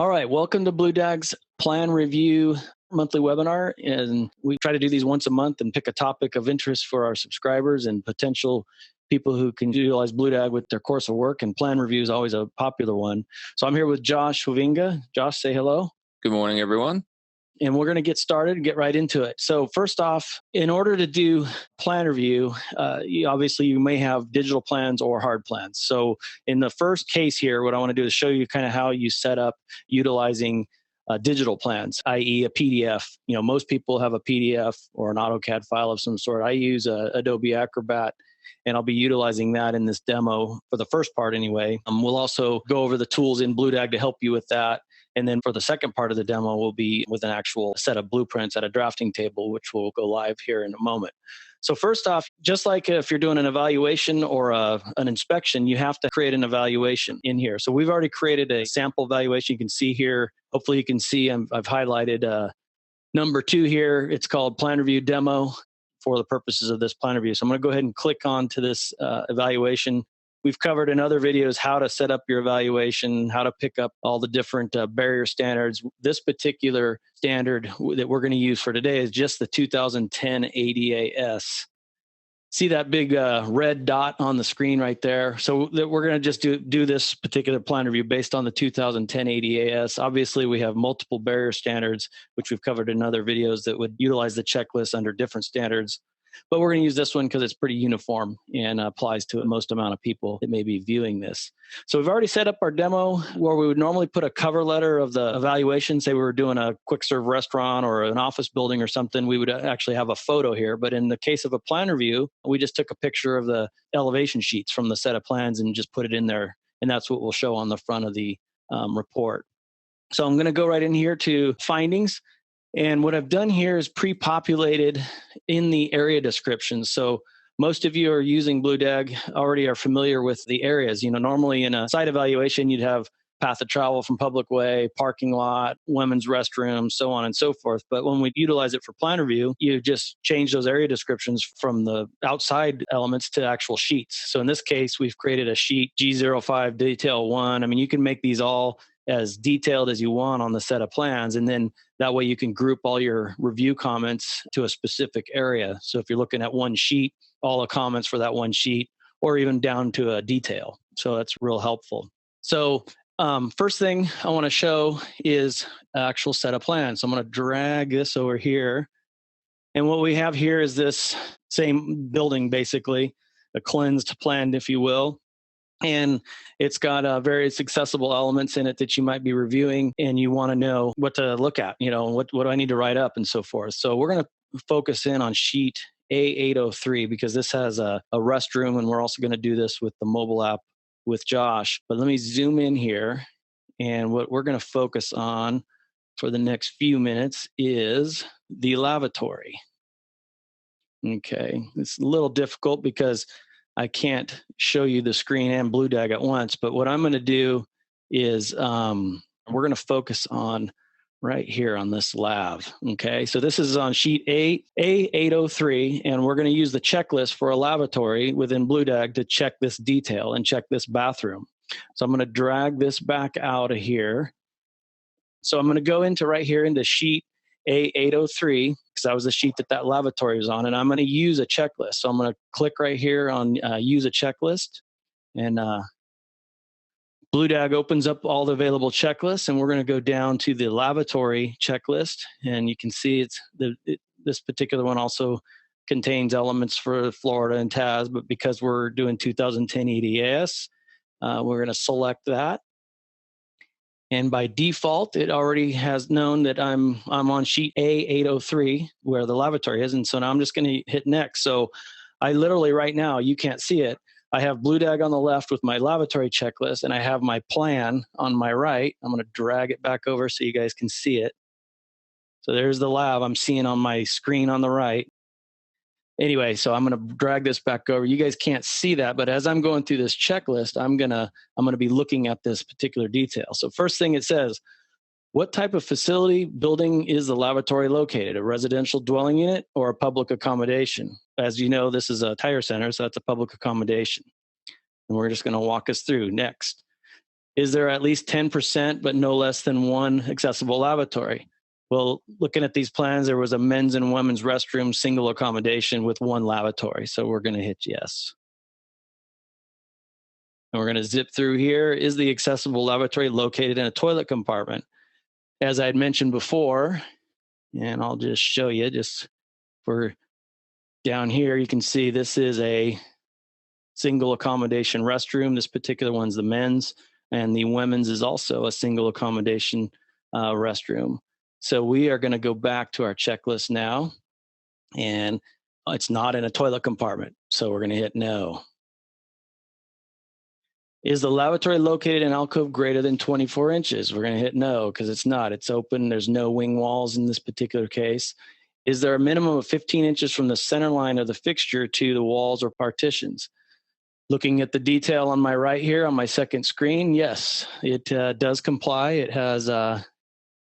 All right, welcome to BlueDag's Plan Review monthly webinar. And we try to do these once a month and pick a topic of interest for our subscribers and potential people who can utilize BlueDag with their course of work. And plan review is always a popular one. So I'm here with Josh Hovinga. Josh, say hello. Good morning, everyone. And we're going to get started and get right into it. So first off, in order to do plan review, obviously you may have digital plans or hard plans. So in the first case here, what I want to do is show you kind of how you set up utilizing digital plans, i.e. a PDF. Most people have a PDF or an AutoCAD file of some sort. I use Adobe Acrobat, and I'll be utilizing that in this demo for the first part anyway. We'll also go over the tools in BlueDag to help you with that. And then for the second part of the demo, we'll be with an actual set of blueprints at a drafting table, which will go live here in a moment. So first off, just like if you're doing an evaluation or an inspection, you have to create an evaluation in here. So we've already created a sample evaluation. You can see here, hopefully you can see I've highlighted number 2 here. It's called Plan Review Demo for the purposes of this plan review. So I'm going to go ahead and click on to this evaluation. We've covered in other videos how to set up your evaluation, how to pick up all the different barrier standards. This particular standard that we're going to use for today is just the 2010 ADA-S. See that big red dot on the screen right there? So we're going to just do this particular plan review based on the 2010 ADA-S. Obviously, we have multiple barrier standards, which we've covered in other videos that would utilize the checklist under different standards. But we're going to use this one because it's pretty uniform and applies to the most amount of people that may be viewing this. So we've already set up our demo where we would normally put a cover letter of the evaluation. Say we were doing a quick serve restaurant or an office building or something, we would actually have a photo here. But in the case of a plan review, we just took a picture of the elevation sheets from the set of plans and just put it in there. And that's what we'll show on the front of the report. So I'm going to go right in here to findings. And what I've done here is pre-populated in the area descriptions. So most of you are using BlueDag, already are familiar with the areas. Normally in a site evaluation, you'd have path of travel from public way, parking lot, women's restroom, so on and so forth. But when we utilize it for plan review, you just change those area descriptions from the outside elements to actual sheets. So in this case, we've created a sheet G05 detail 1. I mean, you can make these all as detailed as you want on the set of plans. And then that way you can group all your review comments to a specific area. So if you're looking at one sheet, all the comments for that one sheet, or even down to a detail. So that's real helpful. So first thing I want to show is actual set of plans. So I'm going to drag this over here. And what we have here is this same building, basically, a cleansed plan, if you will. And it's got various accessible elements in it that you might be reviewing, and you want to know what to look at, what do I need to write up and so forth. So we're going to focus in on sheet A803 because this has a restroom, and we're also going to do this with the mobile app with Josh. But let me zoom in here, and what we're going to focus on for the next few minutes is the lavatory. Okay, it's a little difficult because I can't show you the screen and BlueDag at once, but what I'm going to do is we're going to focus on right here on this lav. Okay, so this is on sheet A803, and we're going to use the checklist for a lavatory within BlueDag to check this detail and check this bathroom. So I'm going to drag this back out of here. So I'm going to go into right here into sheet A803, because that was the sheet that lavatory was on, and I'm going to use a checklist. So I'm going to click right here on use a checklist, and BlueDag opens up all the available checklists, and we're going to go down to the lavatory checklist, and you can see this particular one also contains elements for Florida and TAS, but because we're doing 2010 EDAS, we're going to select that. And by default, it already has known that I'm on sheet A803 where the lavatory is. And so now I'm just going to hit next. So I literally right now, you can't see it. I have BlueDag on the left with my lavatory checklist, and I have my plan on my right. I'm going to drag it back over so you guys can see it. So there's the lab I'm seeing on my screen on the right. Anyway, so I'm going to drag this back over. You guys can't see that, but as I'm going through this checklist, I'm going to be looking at this particular detail. So first thing it says, what type of facility building is the lavatory located? A residential dwelling unit or a public accommodation? As you know, this is a tire center, so that's a public accommodation. And we're just going to walk us through next. Is there at least 10%, but no less than one accessible lavatory? Well, looking at these plans, there was a men's and women's restroom, single accommodation with one lavatory. So we're going to hit yes. And we're going to zip through here. Is the accessible lavatory located in a toilet compartment? As I had mentioned before, and I'll just show you just for down here, you can see this is a single accommodation restroom. This particular one's the men's, and the women's is also a single accommodation restroom. So we are going to go back to our checklist now, and it's not in a toilet compartment. So we're going to hit no. Is the lavatory located in alcove greater than 24 inches? We're going to hit no because it's not. It's open. There's no wing walls in this particular case. Is there a minimum of 15 inches from the center line of the fixture to the walls or partitions? Looking at the detail on my right here on my second screen, yes, it does comply. It has, and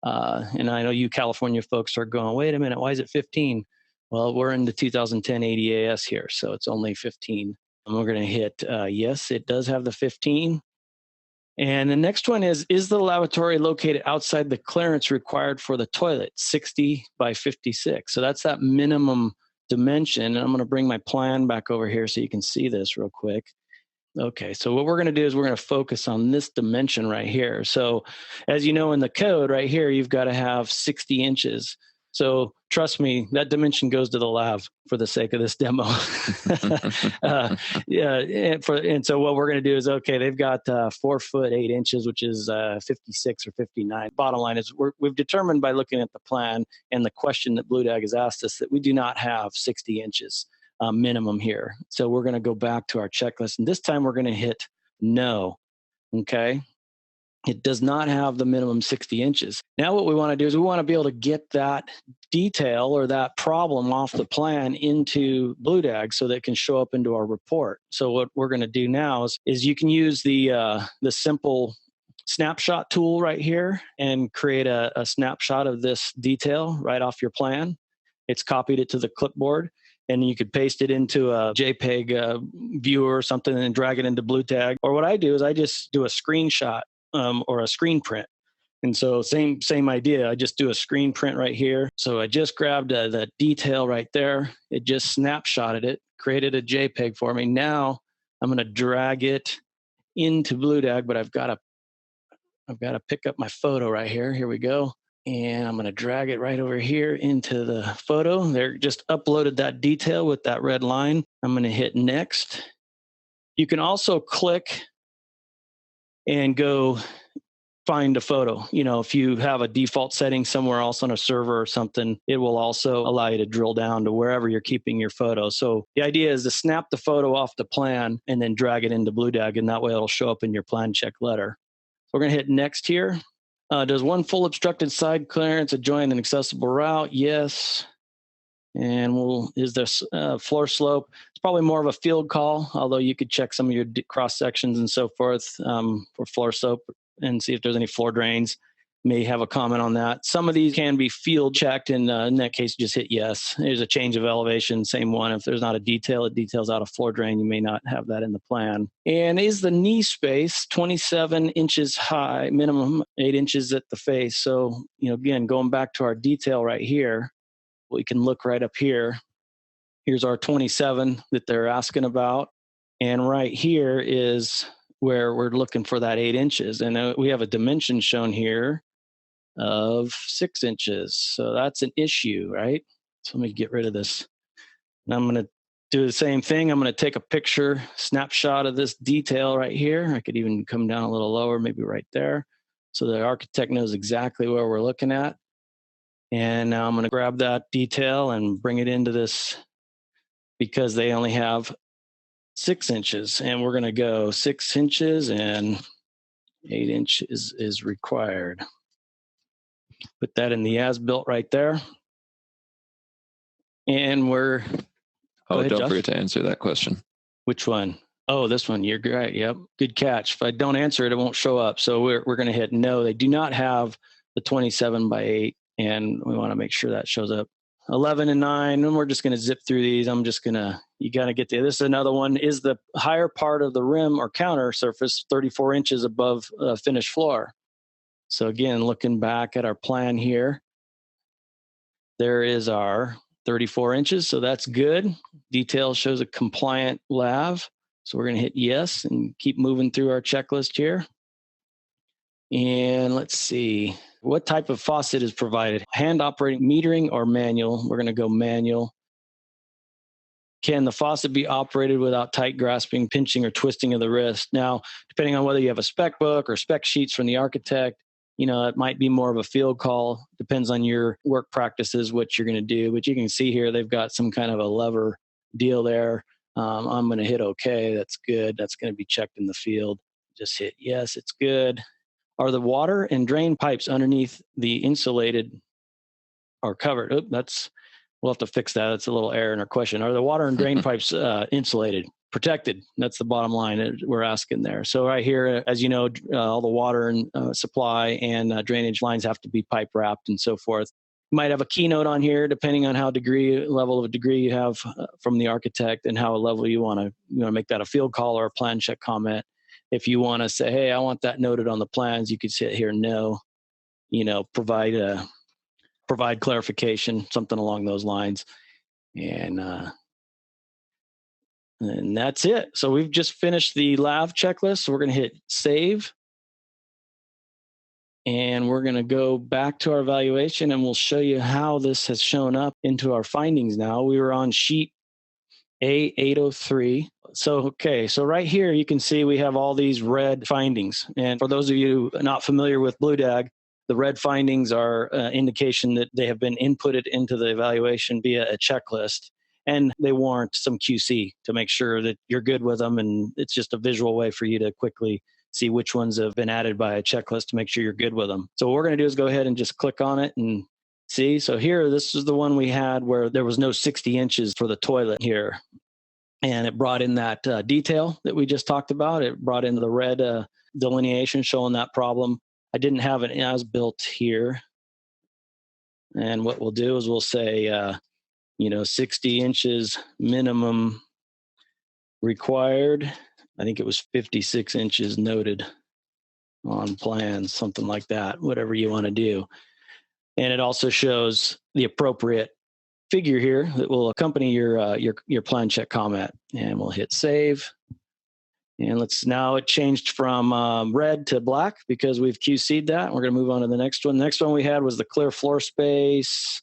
I know you California folks are going, wait a minute, why is it 15? Well, we're in the 2010 ADAS here, so it's only 15. And we're going to hit yes, it does have the 15. And the next one is the lavatory located outside the clearance required for the toilet, 60 by 56? So that's that minimum dimension. And I'm going to bring my plan back over here so you can see this real quick. Okay, so what we're going to do is we're going to focus on this dimension right here. So as you know in the code right here, you've got to have 60 inches. So trust me, that dimension goes to the lab for the sake of this demo. And so what we're going to do is, okay, they've got 4 foot 8 inches, which is 56 or 59. Bottom line is we've determined by looking at the plan and the question that BlueDag has asked us that we do not have 60 inches minimum here. So we're going to go back to our checklist, and this time we're going to hit no. Okay. It does not have the minimum 60 inches. Now what we want to do is we want to be able to get that detail or that problem off the plan into BlueDag so that it can show up into our report. So what we're going to do now is you can use the simple snapshot tool right here and create a snapshot of this detail right off your plan. It's copied it to the clipboard, and you could paste it into a JPEG viewer or something and drag it into BlueDag. Or what I do is I just do a screenshot or a screen print. And so same idea. I just do a screen print right here. So I just grabbed that detail right there. It just snapshotted it, created a JPEG for me. Now I'm going to drag it into BlueDag, but I've got to pick up my photo right here. Here we go. And I'm going to drag it right over here into the photo. There, just uploaded that detail with that red line. I'm going to hit next. You can also click and go find a photo. You know, if you have a default setting somewhere else on a server or something, it will also allow you to drill down to wherever you're keeping your photo. So the idea is to snap the photo off the plan and then drag it into BlueDag, and that way it'll show up in your plan check letter. So we're going to hit next here. Does one full obstructed side clearance adjoin an accessible route? Yes. And is there floor slope? It's probably more of a field call, although you could check some of your cross sections and so forth for floor slope and see if there's any floor drains. May have a comment on that. Some of these can be field checked, and in that case, just hit yes. There's a change of elevation, same one. If there's not a detail, it details out a floor drain. You may not have that in the plan. And is the knee space 27 inches high, minimum 8 inches at the face? So, you know, again, going back to our detail right here, we can look right up here. Here's our 27 that they're asking about. And right here is where we're looking for that 8 inches. And we have a dimension shown here of 6 inches. So that's an issue, right? So let me get rid of this. And I'm going to do the same thing. I'm going to take a picture, snapshot of this detail right here. I could even come down a little lower, maybe right there. So the architect knows exactly where we're looking at. And now I'm going to grab that detail and bring it into this because they only have 6 inches. And we're going to go 6 inches and 8 inches is required. Put that in the as-built right there. And we're... Oh, don't forget to answer that question. Which one? Oh, this one. You're right. Yep. Good catch. If I don't answer it, it won't show up. So we're going to hit no. They do not have the 27 by 8, and we want to make sure that shows up. 11 and 9, and we're just going to zip through these. You got to get to this. Is another one is the higher part of the rim or counter surface 34 inches above finished floor. So again, looking back at our plan here, there is our 34 inches. So that's good. Detail shows a compliant lav. So we're going to hit yes and keep moving through our checklist here. And let's see, what type of faucet is provided? Hand operating metering or manual? We're going to go manual. Can the faucet be operated without tight grasping, pinching, or twisting of the wrist? Now, depending on whether you have a spec book or spec sheets from the architect, it might be more of a field call. Depends on your work practices, what you're going to do. But you can see here, they've got some kind of a lever deal there. I'm going to hit OK. That's good. That's going to be checked in the field. Just hit yes, it's good. Are the water and drain pipes underneath the insulated or covered? We'll have to fix that. That's a little error in our question. Are the water and drain pipes insulated, protected? That's the bottom line that we're asking there. So right here, as you know, all the water and supply and drainage lines have to be pipe wrapped and so forth. You might have a keynote on here, depending on how level of degree you have from the architect and how level you want to make that a field call or a plan check comment. If you want to say, hey, I want that noted on the plans, you could sit here, no, provide clarification, something along those lines. And that's it. So we've just finished the LAV checklist. So we're going to hit save. And we're going to go back to our evaluation and we'll show you how this has shown up into our findings now. We were on sheet A803. So right here, you can see we have all these red findings. And for those of you not familiar with BlueDag, the red findings are indication that they have been inputted into the evaluation via a checklist, and they warrant some QC to make sure that you're good with them. And it's just a visual way for you to quickly see which ones have been added by a checklist to make sure you're good with them. So what we're going to do is go ahead and just click on it and see. So here, this is the one we had where there was no 60 inches for the toilet here. And it brought in that detail that we just talked about. It brought in the red delineation showing that problem. I didn't have an as-built here. And what we'll do is we'll say, 60 inches minimum required. I think it was 56 inches noted on plans, something like that, whatever you want to do. And it also shows the appropriate figure here that will accompany your plan check comment. And we'll hit save. And now it changed from red to black because we've QC'd that. We're going to move on to the next one. The next one we had was the clear floor space.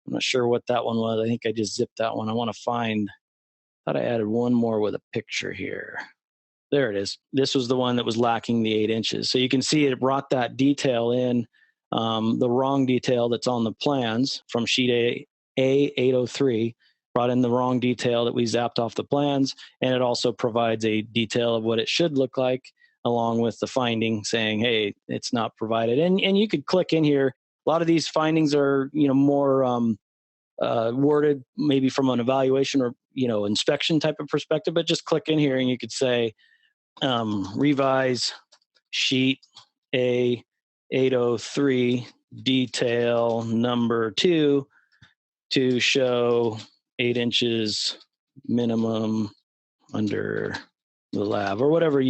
I'm not sure what that one was. I think I just zipped that one. I thought I added one more with a picture here. There it is. This was the one that was lacking the 8 inches. So you can see it brought that detail in, the wrong detail that's on the plans from sheet A803. Brought in the wrong detail that we zapped off the plans, and it also provides a detail of what it should look like, along with the finding saying, hey, it's not provided. And you could click in here. A lot of these findings are, more worded maybe from an evaluation or, inspection type of perspective, but just click in here and you could say, revise sheet A803 detail number 2 to show 8 inches minimum under the lab or whatever,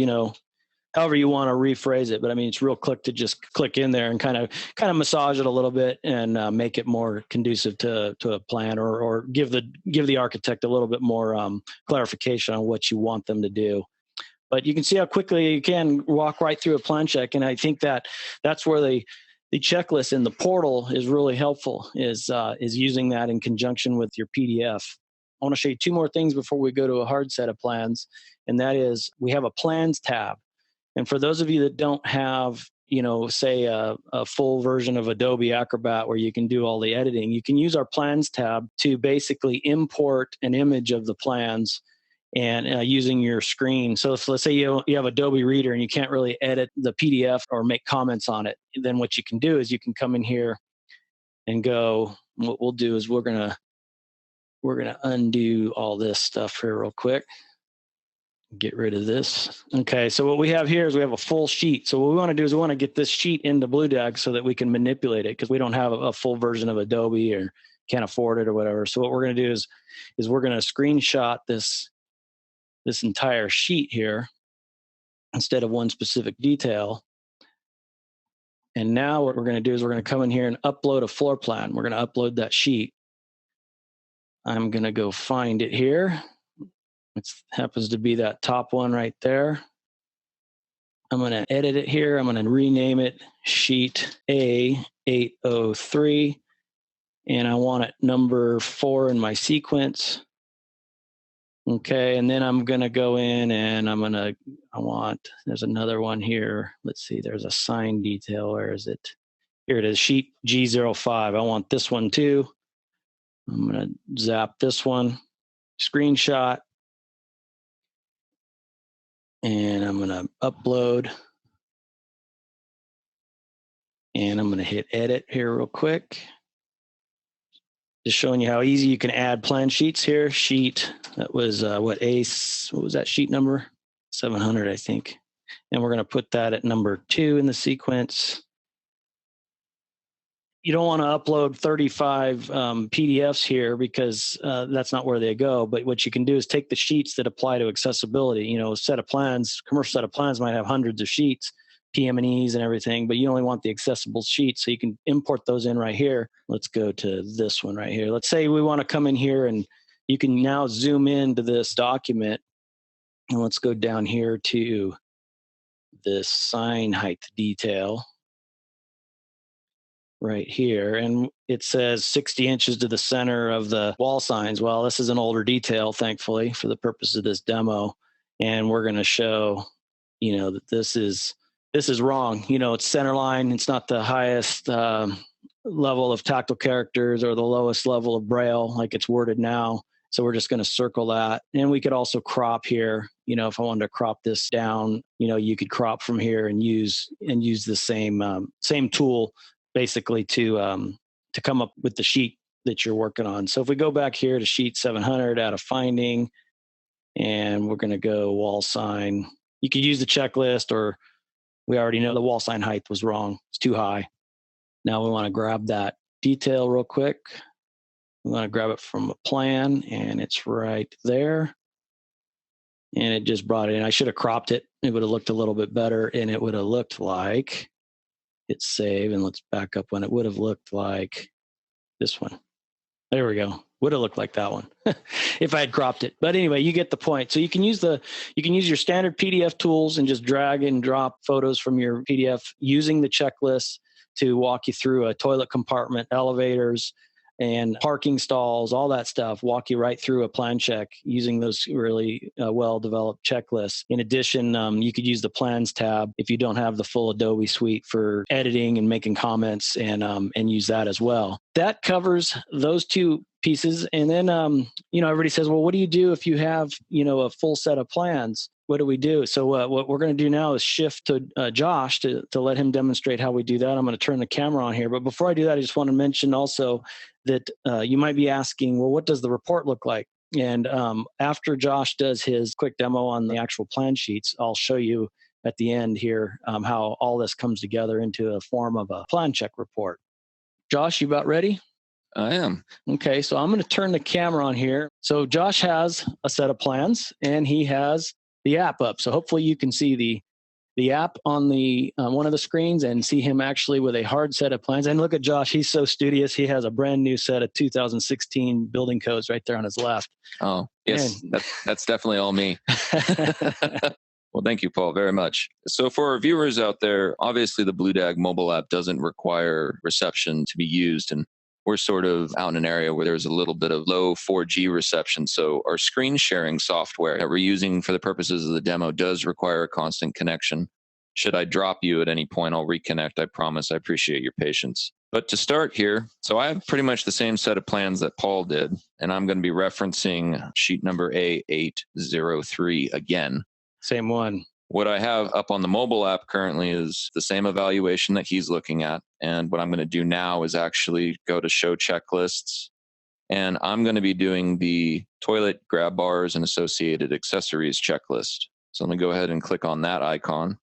however you want to rephrase it. But I mean, it's real quick to just click in there and kind of massage it a little bit and make it more conducive to a plan or give the architect a little bit more clarification on what you want them to do. But you can see how quickly you can walk right through a plan check. And I think that's where the checklist in the portal is really helpful, is using that in conjunction with your PDF. I want to show you two more things before we go to a hard set of plans, and that is we have a plans tab. And for those of you that don't have, say a full version of Adobe Acrobat where you can do all the editing, you can use our plans tab to basically import an image of the plans and using your screen. So let's say you have Adobe Reader and you can't really edit the PDF or make comments on it. Then what you can do is you can come in here and go, what we'll do is we're gonna undo all this stuff here real quick. Get rid of this. Okay, so what we have here is we have a full sheet. So what we want to do is we want to get this sheet into BlueDag so that we can manipulate it, because we don't have a full version of Adobe or can't afford it or whatever. So what we're going to do is we're going to screenshot this entire sheet here instead of one specific detail. And now what we're going to do is we're going to come in here and upload a floor plan. We're going to upload that sheet. I'm going to go find it here. It happens to be that top one right there. I'm going to edit it here. I'm going to rename it sheet A803. And I want it number 4 in my sequence. Okay, and then I'm going to go in and there's another one here. Let's see, there's a sign detail. Where is it? Here it is, sheet G05. I want this one too. I'm going to zap this one, screenshot, and I'm going to upload. And I'm going to hit edit here real quick. Just showing you how easy you can add plan sheets here. Sheet, that was what was that sheet number? 700, I think. And we're going to put that at number 2 in the sequence. You don't want to upload 35 PDFs here because that's not where they go. But what you can do is take the sheets that apply to accessibility. You know, commercial set of plans might have hundreds of sheets, PM&Es and everything, but you only want the accessible sheets. So you can import those in right here. Let's go to this one right here. Let's say we want to come in here and you can now zoom into this document. And let's go down here to this sign height detail right here, and it says 60 inches to the center of the wall signs. Well, this is an older detail, thankfully, for the purpose of this demo, and we're going to show, you know, that this is wrong. You know, it's center line. It's not the highest level of tactile characters or the lowest level of Braille like it's worded now. So we're just going to circle that, and we could also crop here. You know, if I wanted to crop this down, you know, you could crop from here and use the same tool, basically to come up with the sheet that you're working on. So if we go back here to sheet 700, add a finding, and we're going to go wall sign. You could use the checklist, or we already know the wall sign height was wrong. It's too high. Now we want to grab that detail real quick. We want to grab it from a plan, and it's right there. And it just brought it in. I should have cropped it. It would have looked a little bit better, and it would have looked like, hit save, and let's back up one. It would have looked like this one. There we go. Would have looked like that one if I had cropped it. But anyway, you get the point. So you can use your standard PDF tools and just drag and drop photos from your PDF using the checklist to walk you through a toilet compartment, elevators, and parking stalls, all that stuff, walk you right through a plan check using those really well-developed checklists. In addition, you could use the Plans tab if you don't have the full Adobe suite for editing and making comments, and use that as well. That covers those two pieces. And then, everybody says, well, what do you do if you have, a full set of plans? What do we do? So what we're going to do now is shift to Josh to let him demonstrate how we do that. I'm going to turn the camera on here. But before I do that, I just want to mention also that you might be asking, well, what does the report look like? And after Josh does his quick demo on the actual plan sheets, I'll show you at the end here how all this comes together into a form of a plan check report. Josh, you about ready? I am. Okay, so I'm going to turn the camera on here. So Josh has a set of plans, and he has the app up. So hopefully you can see the app on the one of the screens and see him actually with a hard set of plans. And look at Josh. He's so studious. He has a brand new set of 2016 building codes right there on his left. Oh, yes. That's definitely all me. Well, thank you, Paul, very much. So for our viewers out there, obviously the BlueDag mobile app doesn't require reception to be used. And we're sort of out in an area where there's a little bit of low 4G reception. So our screen sharing software that we're using for the purposes of the demo does require a constant connection. Should I drop you at any point, I'll reconnect. I promise. I appreciate your patience. But to start here, so I have pretty much the same set of plans that Paul did, and I'm going to be referencing sheet number A803 again. Same one. What I have up on the mobile app currently is the same evaluation that he's looking at. And what I'm going to do now is actually go to show checklists. And I'm going to be doing the toilet grab bars and associated accessories checklist. So let me go ahead and click on that icon.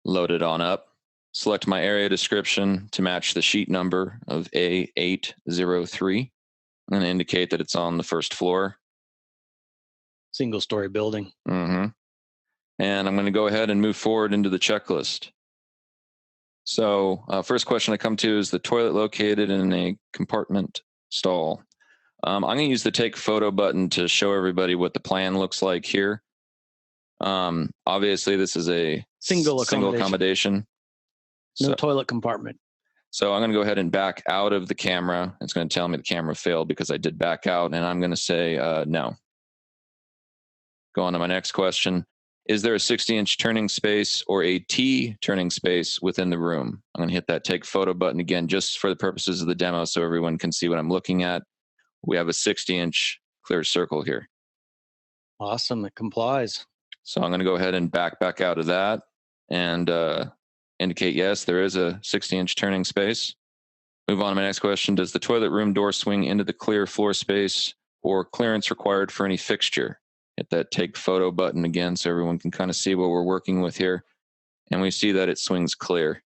Load it on up. Select my area description to match the sheet number of A803 and indicate that it's on the first floor. Single-story building. And I'm going to go ahead and move forward into the checklist. So first question I come to is the toilet located in a compartment stall. I'm going to use the take photo button to show everybody what the plan looks like here. Obviously, this is a Single accommodation. No toilet compartment. So I'm going to go ahead and back out of the camera. It's going to tell me the camera failed because I did back out, and I'm going to say no. Go on to my next question. Is there a 60-inch turning space or a T turning space within the room? I'm going to hit that take photo button again, just for the purposes of the demo so everyone can see what I'm looking at. We have a 60-inch clear circle here. Awesome. It complies. So I'm going to go ahead and back out of that and indicate yes, there is a 60-inch turning space. Move on to my next question. Does the toilet room door swing into the clear floor space or clearance required for any fixture? Hit that take photo button again so everyone can kind of see what we're working with here. And we see that it swings clear.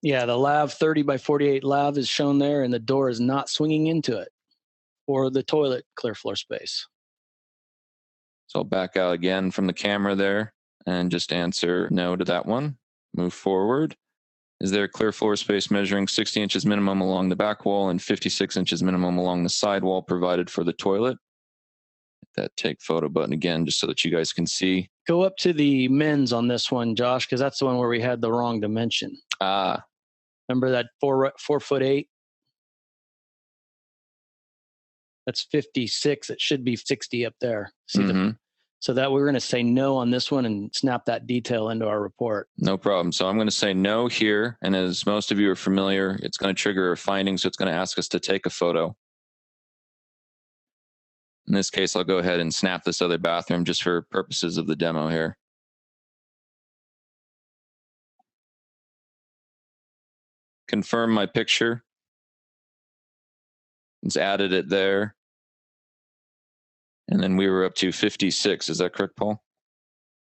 Yeah, the lav 30 by 48 lav is shown there, and the door is not swinging into it or the toilet clear floor space. So I'll back out again from the camera there and just answer no to that one. Move forward. Is there a clear floor space measuring 60 inches minimum along the back wall and 56 inches minimum along the side wall provided for the toilet? Hit that take photo button again just so that you guys can see. Go up to the men's on this one, Josh, because that's the one where we had the wrong dimension. Remember that 4'8"? That's 56. It should be 60 up there. See so that we're going to say no on this one and snap that detail into our report. No problem. So I'm going to say no here. And as most of you are familiar, it's going to trigger a finding. So it's going to ask us to take a photo. In this case, I'll go ahead and snap this other bathroom just for purposes of the demo here. Confirm my picture. It's added it there. And then we were up to 56. Is that correct, Paul?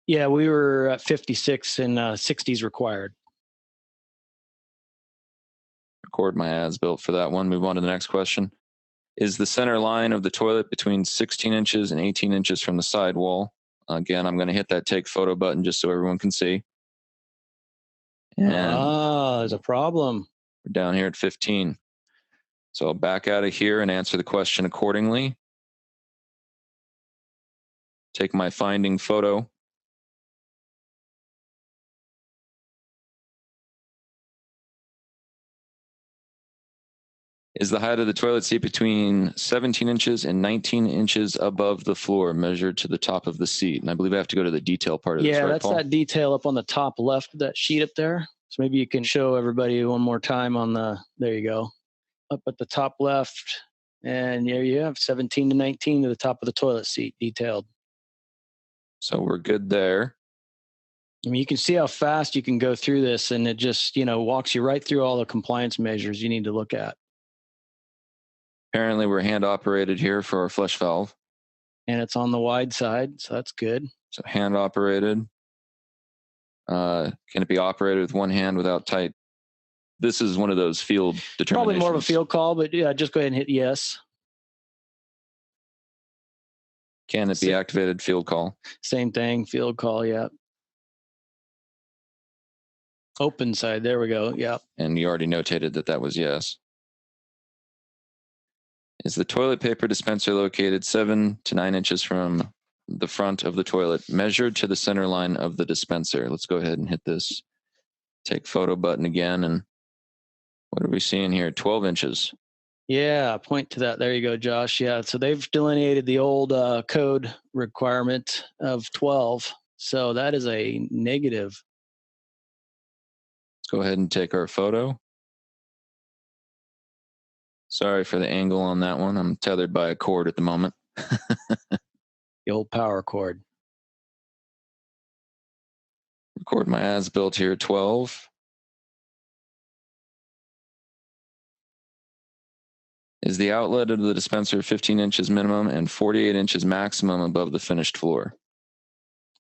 Yeah, we were at 56 and 60s required. Record my as built for that one. Move on to the next question. Is the center line of the toilet between 16 inches and 18 inches from the side wall? Again, I'm going to hit that take photo button just so everyone can see. And there's a problem. We're down here at 15. So I'll back out of here and answer the question accordingly. Take my finding photo. Is the height of the toilet seat between 17 inches and 19 inches above the floor, measured to the top of the seat? And I believe I have to go to the detail part of this, right, that's Paul? that detail up on the top left of that sheet up there. So maybe you can show everybody one more time on there you go. Up at the top left. And there you have 17 to 19 to the top of the toilet seat detailed. So we're good there. I mean, you can see how fast you can go through this, and it just, walks you right through all the compliance measures you need to look at. Apparently we're hand operated here for our flush valve. And it's on the wide side, so that's good. So hand operated. Can it be operated with one hand without tight? This is one of those field determinations. Probably more of a field call, but yeah, just go ahead and hit yes. Can it be activated? Field call. Same thing, field call, yeah. Open side, there we go, yeah. And you already notated that was yes. Is the toilet paper dispenser located 7 to 9 inches from the front of the toilet, measured to the center line of the dispenser? Let's go ahead and hit this take photo button again. And what are we seeing here? 12 inches. Yeah, point to that. There you go, Josh. Yeah, so they've delineated the old code requirement of 12. So that is a negative. Let's go ahead and take our photo. Sorry for the angle on that one. I'm tethered by a cord at the moment. The old power cord. Record my as built here, 12. Is the outlet of the dispenser 15 inches minimum and 48 inches maximum above the finished floor?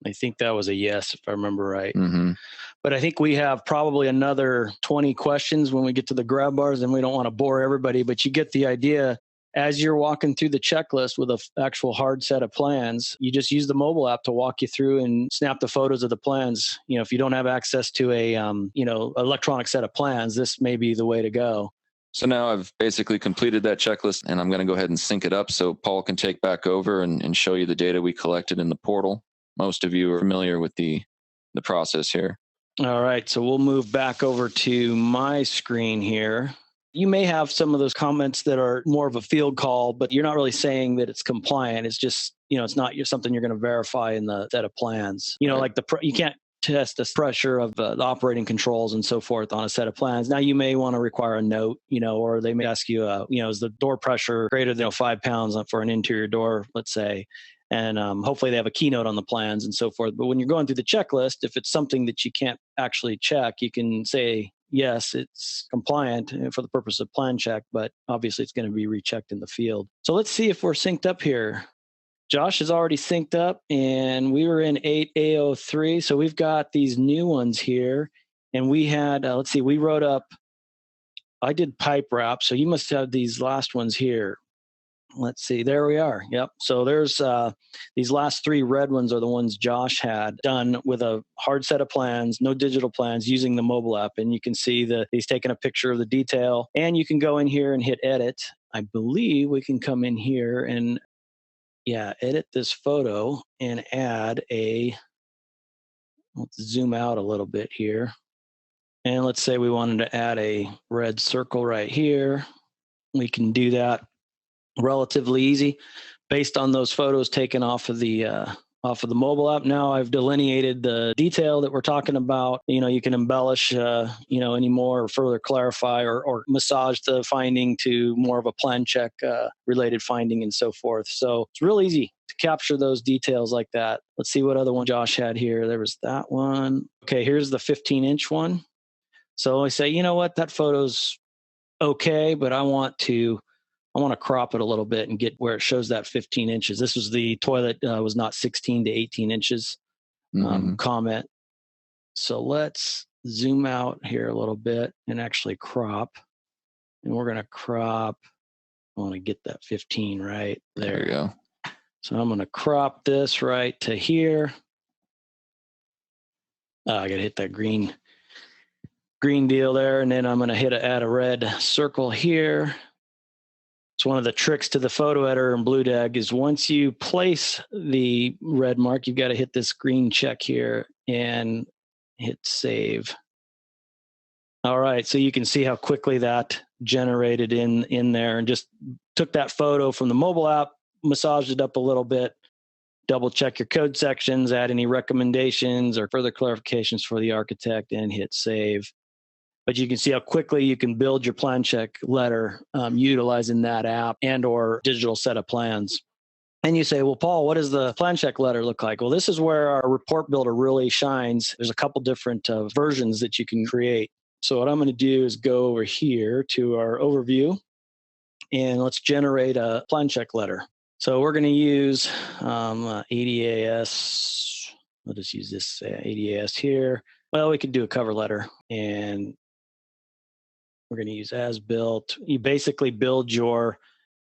I think that was a yes, if I remember right. Mm-hmm. But I think we have probably another 20 questions when we get to the grab bars, and we don't want to bore everybody, but you get the idea. As you're walking through the checklist with an actual hard set of plans, you just use the mobile app to walk you through and snap the photos of the plans. If you don't have access to a electronic set of plans, this may be the way to go. So now I've basically completed that checklist, and I'm going to go ahead and sync it up so Paul can take back over and show you the data we collected in the portal. Most of you are familiar with the process here. All right, so we'll move back over to my screen here. You may have some of those comments that are more of a field call, but you're not really saying that it's compliant. It's just, it's not something you're going to verify in the set of plans. Right. Like you can't test the pressure of the operating controls and so forth on a set of plans. Now you may want to require a note, or they may ask you, is the door pressure greater than 5 pounds for an interior door, let's say. And hopefully they have a keynote on the plans and so forth. But when you're going through the checklist, if it's something that you can't actually check, you can say, yes, it's compliant for the purpose of plan check, but obviously it's going to be rechecked in the field. So let's see if we're synced up here. Josh is already synced up, and we were in 8A03. So we've got these new ones here. And we had, we wrote up, I did pipe wrap. So you must have these last ones here. Let's see, there we are. Yep. So there's these last 3 red ones are the ones Josh had done with a hard set of plans, no digital plans, using the mobile app. And you can see that he's taken a picture of the detail, and you can go in here and hit edit. I believe we can come in here and edit this photo and add let's zoom out a little bit here. And let's say we wanted to add a red circle right here. We can do that relatively easy based on those photos taken off of the mobile app. Now I've delineated the detail that we're talking about. You can embellish, any more or further clarify or massage the finding to more of a plan check related finding and so forth. So it's real easy to capture those details like that. Let's see what other one Josh had here. There was that one. Okay, here's the 15-inch one. So I say, you know what, that photo's okay, but I want to crop it a little bit and get where it shows that 15 inches. This was the toilet was not 16 to 18 inches comment. So let's zoom out here a little bit and actually crop. And we're going to crop. I want to get that 15 right there. There you go. So I'm going to crop this right to here. I got to hit that green deal there. And then I'm going to add a red circle here. It's one of the tricks to the photo editor in BlueDag is once you place the red mark, you've got to hit this green check here and hit save. All right, so you can see how quickly that generated in there and just took that photo from the mobile app, massaged it up a little bit, double check your code sections, add any recommendations or further clarifications for the architect, and hit save. But you can see how quickly you can build your plan check letter utilizing that app and or digital set of plans. And you say, well, Paul, what does the plan check letter look like? Well, this is where our report builder really shines. There's a couple different versions that you can create. So what I'm going to do is go over here to our overview, and let's generate a plan check letter. So we're going to use ADAS. We'll just use this ADAS here. Well, we could do a cover letter, and we're going to use as built. You basically build your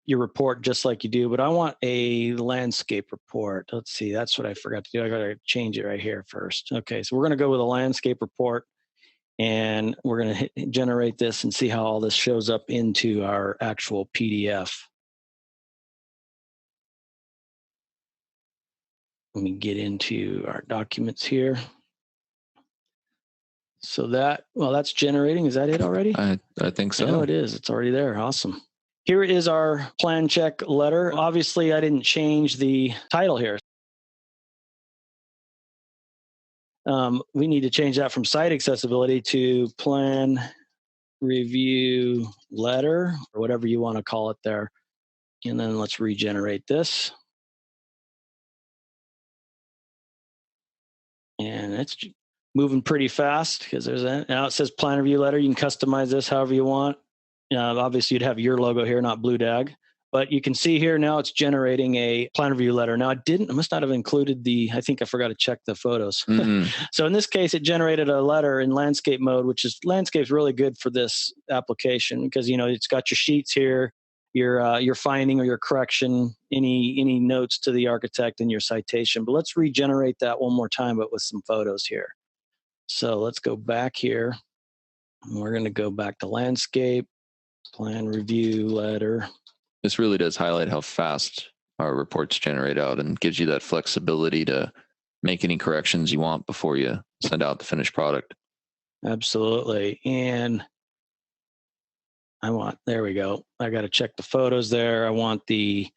report just like you do, but I want a landscape report. Let's see, that's what I forgot to do. I got to change it right here first. Okay, so we're going to go with a landscape report, and we're going to generate this and see how all this shows up into our actual PDF. Let me get into our documents here. So that's generating. Is that it already? I think so. Oh, it is. It's already there. Awesome. Here is our plan check letter. Obviously, I didn't change the title here. We need to change that from site accessibility to plan review letter, or whatever you want to call it there. And then let's regenerate this. And it's moving pretty fast because now it says plan review letter. You can customize this however you want. Obviously, you'd have your logo here, not BlueDag. But you can see here now it's generating a plan review letter. Now I must not have included I think I forgot to check the photos. So in this case, it generated a letter in landscape mode, landscape's really good for this application because, it's got your sheets here, your finding or your correction, any notes to the architect and your citation. But let's regenerate that one more time, but with some photos here. So let's go back here. We're going to go back to landscape, plan review letter. This really does highlight how fast our reports generate out and gives you that flexibility to make any corrections you want before you send out the finished product. Absolutely. And there we go. I got to check the photos there. I want the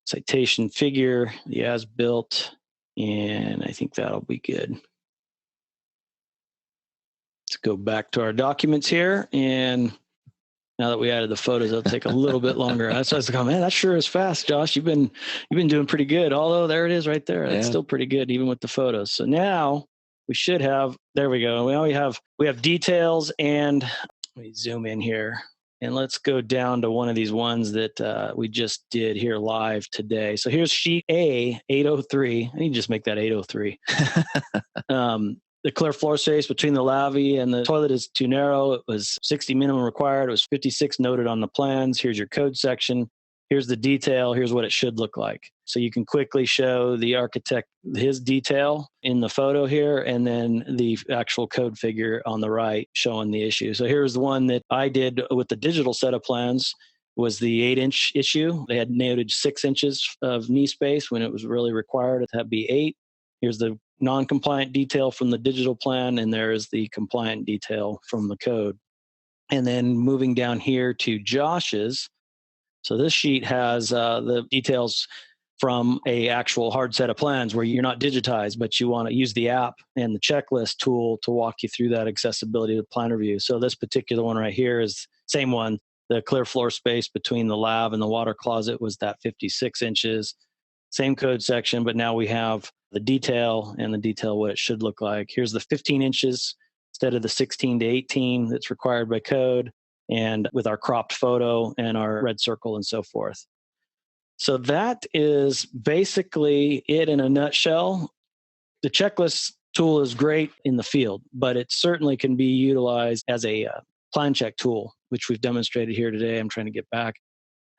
citation figure, the as built, and I think that'll be good. Let's go back to our documents here. And now that we added the photos, it'll take a little bit longer. That's why I was like, man, that sure is fast, Josh. You've been doing pretty good. Although there it is right there. It's still pretty good, even with the photos. So now we should have, there we go. We have details, and let me zoom in here. And let's go down to one of these ones that we just did here live today. So here's sheet A, 803. I need to just make that 803. The clear floor space between the lavy and the toilet is too narrow. It was 60 minimum required. It was 56 noted on the plans. Here's your code section. Here's the detail. Here's what it should look like. So you can quickly show the architect his detail in the photo here, and then the actual code figure on the right showing the issue. So here's the one that I did with the digital set of plans, was the 8-inch issue. They had noted 6 inches of knee space when it was really required to be 8. Here's the non-compliant detail from the digital plan, and there is the compliant detail from the code. And then moving down here to Josh's. So this sheet has the details from a actual hard set of plans where you're not digitized, but you want to use the app and the checklist tool to walk you through that accessibility to plan review. So this particular one right here is same one. The clear floor space between the lab and the water closet was that 56 inches. Same code section, but now we have the detail and the detail what it should look like. Here's the 15 inches instead of the 16 to 18 that's required by code, and with our cropped photo and our red circle and so forth. So that is basically it in a nutshell. The checklist tool is great in the field, but it certainly can be utilized as a plan check tool, which we've demonstrated here today. I'm trying to get back.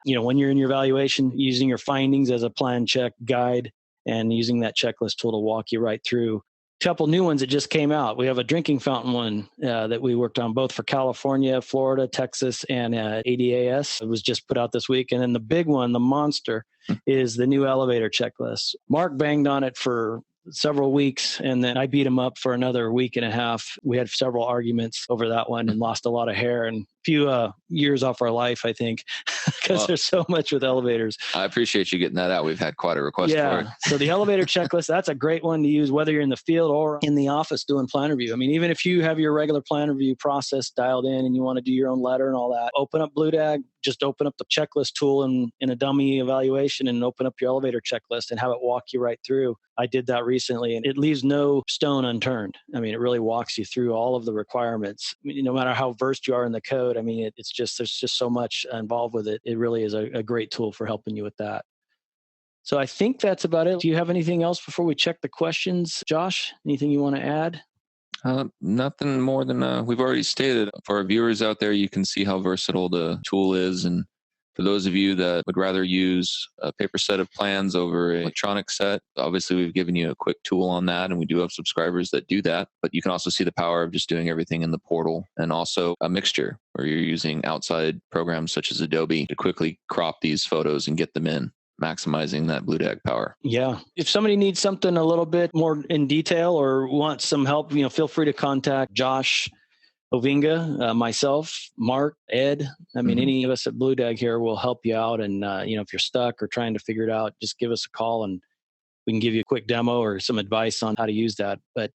When you're in your evaluation, using your findings as a plan check guide and using that checklist tool to walk you right through. A couple new ones that just came out. We have a drinking fountain one that we worked on both for California, Florida, Texas, and ADAS. It was just put out this week. And then the big one, the monster, is the new elevator checklist. Mark banged on it for several weeks, and then I beat him up for another week and a half. We had several arguments over that one and lost a lot of hair and a few years off our life, I think, because there's so much with elevators. I appreciate you getting that out. We've had quite a request for it. So the elevator checklist, that's a great one to use whether you're in the field or in the office doing plan review. I mean, even if you have your regular plan review process dialed in and you want to do your own letter and all that, open up BlueDag, just open up the checklist tool in a dummy evaluation and open up your elevator checklist and have it walk you right through. I did that recently, and it leaves no stone unturned. I mean, it really walks you through all of the requirements. I mean, no matter how versed you are in the code, I mean, there's just so much involved with it. It really is a great tool for helping you with that. So I think that's about it. Do you have anything else before we check the questions, Josh? Anything you want to add? Nothing more than we've already stated. For our viewers out there, you can see how versatile the tool is. And for those of you that would rather use a paper set of plans over an electronic set, obviously we've given you a quick tool on that, and we do have subscribers that do that. But you can also see the power of just doing everything in the portal, and also a mixture where you're using outside programs such as Adobe to quickly crop these photos and get them in, maximizing that BlueDag power. Yeah. If somebody needs something a little bit more in detail or wants some help, feel free to contact Josh Ovinga, myself, Mark, Ed. I mean, any of us at BlueDag here will help you out. And, if you're stuck or trying to figure it out, just give us a call and we can give you a quick demo or some advice on how to use that. But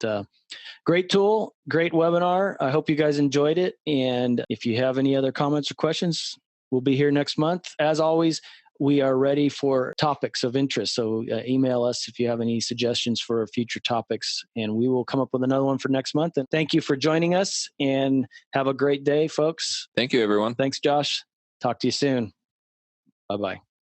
great tool, great webinar. I hope you guys enjoyed it. And if you have any other comments or questions, we'll be here next month. As always, we are ready for topics of interest. So email us if you have any suggestions for future topics, and we will come up with another one for next month. And thank you for joining us, and have a great day, folks. Thank you, everyone. Thanks, Josh. Talk to you soon. Bye-bye.